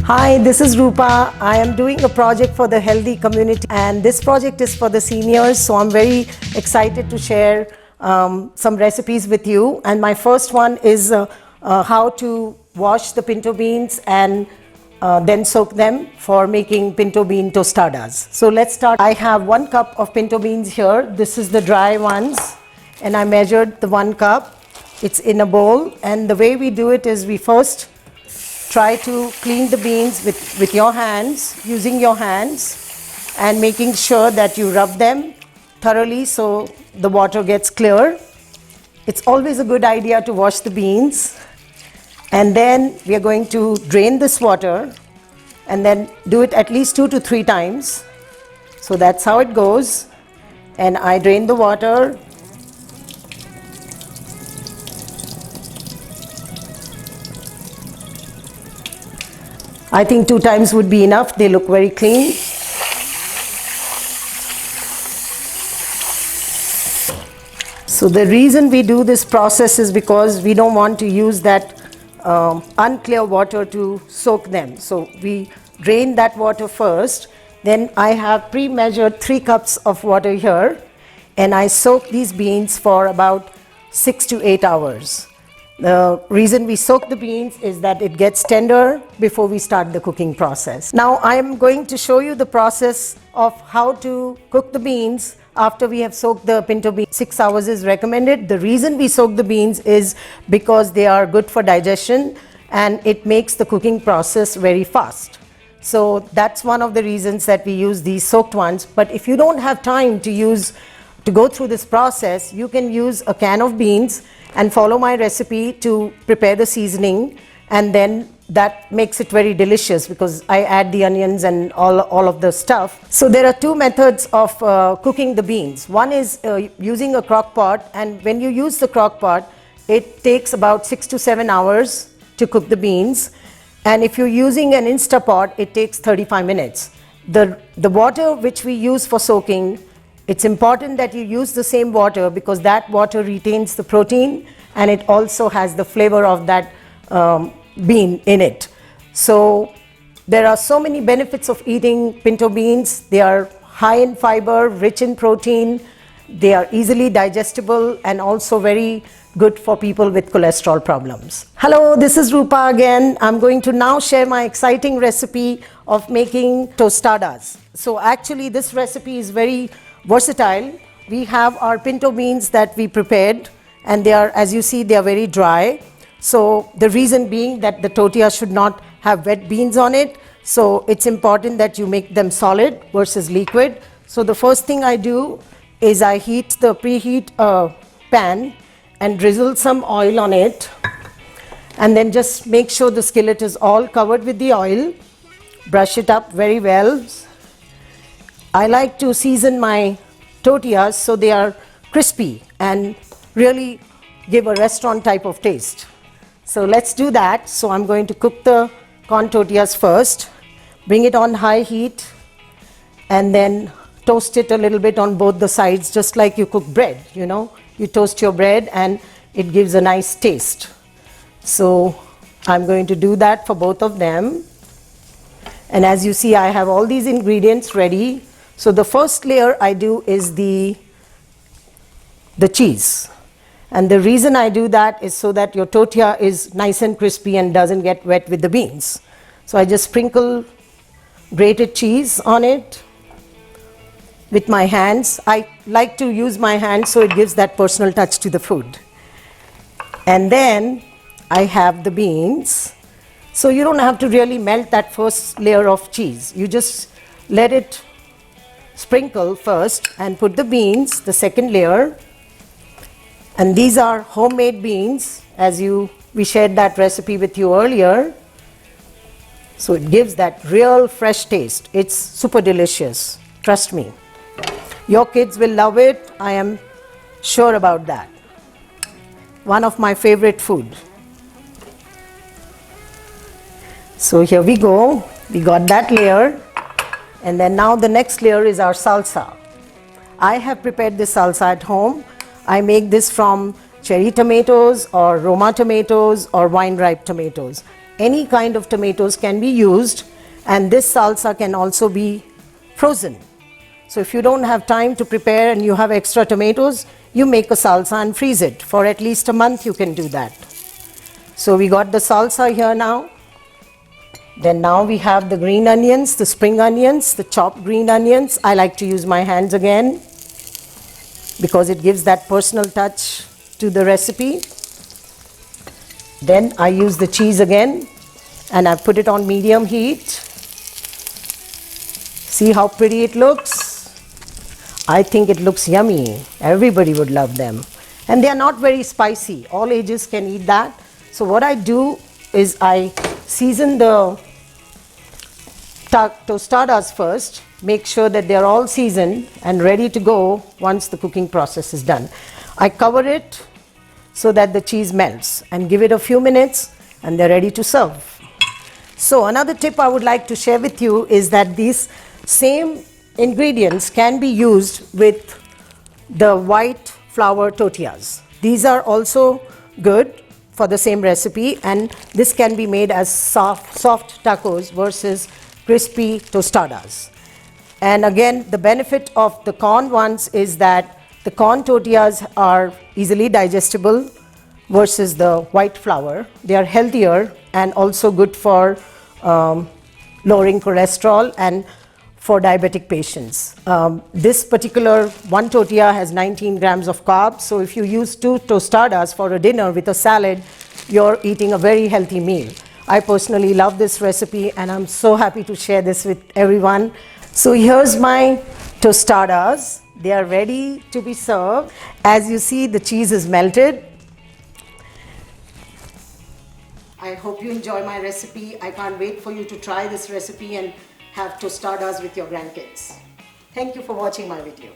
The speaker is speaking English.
Hi, this is Rupa. I am doing a project for the healthy community, and this project is for the seniors, so I'm very excited to share some recipes with you. And my first one is how to wash the pinto beans and then soak them for making pinto bean tostadas. So let's start. I have 1 cup of pinto beans here. This is the dry ones, and I measured the 1 cup. It's in a bowl, and the way we do it is we first try to clean the beans with your hands, using your hands, and making sure that you rub them thoroughly so the water gets clear. It's always a good idea to wash the beans. And then we are going to drain this water and then do it at least 2 to 3 times. So that's how it goes. And I drain the water. I think 2 times would be enough. They look very clean. So the reason we do this process is because we don't want to use that unclear water to soak them. So we drain that water first. Then I have pre-measured 3 cups of water here, and I soak these beans for about 6 to 8 hours. The reason we soak the beans is that it gets tender before we start the cooking process. Now I am going to show you the process of how to cook the beans after we have soaked the pinto beans. 6 hours is recommended. The reason we soak the beans is because they are good for digestion and it makes the cooking process very fast. So that's one of the reasons that we use these soaked ones. But if you don't have time to go through this process, you can use a can of beans and follow my recipe to prepare the seasoning, and then that makes it very delicious because I add the onions and all of the stuff. So there are 2 methods of cooking the beans. One is using a crock pot, and when you use the crock pot, it takes about 6 to 7 hours to cook the beans. And if you're using an Instapot, it takes 35 minutes. The water which we use for soaking, it's important that you use the same water because that water retains the protein and it also has the flavor of that bean in it. So there are so many benefits of eating pinto beans. They are high in fiber, rich in protein, they are easily digestible, and also very good for people with cholesterol problems. Hello, this is Rupa again. I'm going to now share my exciting recipe of making tostadas. So actually this recipe is very versatile. We have our pinto beans that we prepared, and they are, as you see, they are very dry. So the reason being that the tortilla should not have wet beans on it. So it's important that you make them solid versus liquid. So the first thing I do is I preheat a pan and drizzle some oil on it, and then just make sure the skillet is all covered with the oil. Brush it up very well. I like to season my tortillas so they are crispy and really give a restaurant type of taste. So let's do that. So I'm going to cook the corn tortillas first, bring it on high heat, and then toast it a little bit on both the sides, just like you cook bread, you know. You toast your bread and it gives a nice taste. So I'm going to do that for both of them. And as you see, I have all these ingredients ready. So the first layer I do is the cheese. And the reason I do that is so that your tortilla is nice and crispy and doesn't get wet with the beans. So I just sprinkle grated cheese on it with my hands. I like to use my hands so it gives that personal touch to the food. And then I have the beans. So you don't have to really melt that first layer of cheese. You just let it sprinkle first and put the beans, the second layer. And these are homemade beans, as we shared that recipe with you earlier. So it gives that real fresh taste. It's super delicious, trust me. Your kids will love it, I am sure about that. One of my favorite food. So here we go, we got that layer. And then now the next layer is our salsa. I have prepared this salsa at home. I make this from cherry tomatoes or Roma tomatoes or wine ripe tomatoes. any kind of tomatoes can be used, and this salsa can also be frozen. So if you don't have time to prepare and you have extra tomatoes, you make a salsa and freeze it. For at least a month you can do that. So we got the salsa here now. Then now we have the green onions, the spring onions, the chopped green onions. I like to use my hands again because it gives that personal touch to the recipe. Then I use the cheese again and I put it on medium heat. See how pretty it looks? I think it looks yummy. Everybody would love them. And they are not very spicy. All ages can eat that. So what I do is I season the tostadas first, make sure that they are all seasoned and ready to go once the cooking process is done. I cover it so that the cheese melts and give it a few minutes and they're ready to serve. So another tip I would like to share with you is that these same ingredients can be used with the white flour tortillas. These are also good for the same recipe, and this can be made as soft tacos versus crispy tostadas. And again, the benefit of the corn ones is that the corn tortillas are easily digestible versus the white flour. They are healthier and also good for lowering cholesterol and for diabetic patients. This particular one tortilla has 19 grams of carbs, so if you use 2 tostadas for a dinner with a salad, you're eating a very healthy meal. I personally love this recipe and I'm so happy to share this with everyone. So here's my tostadas. They are ready to be served. As you see, the cheese is melted. I hope you enjoy my recipe. I can't wait for you to try this recipe and have tostadas with your grandkids. Thank you for watching my video.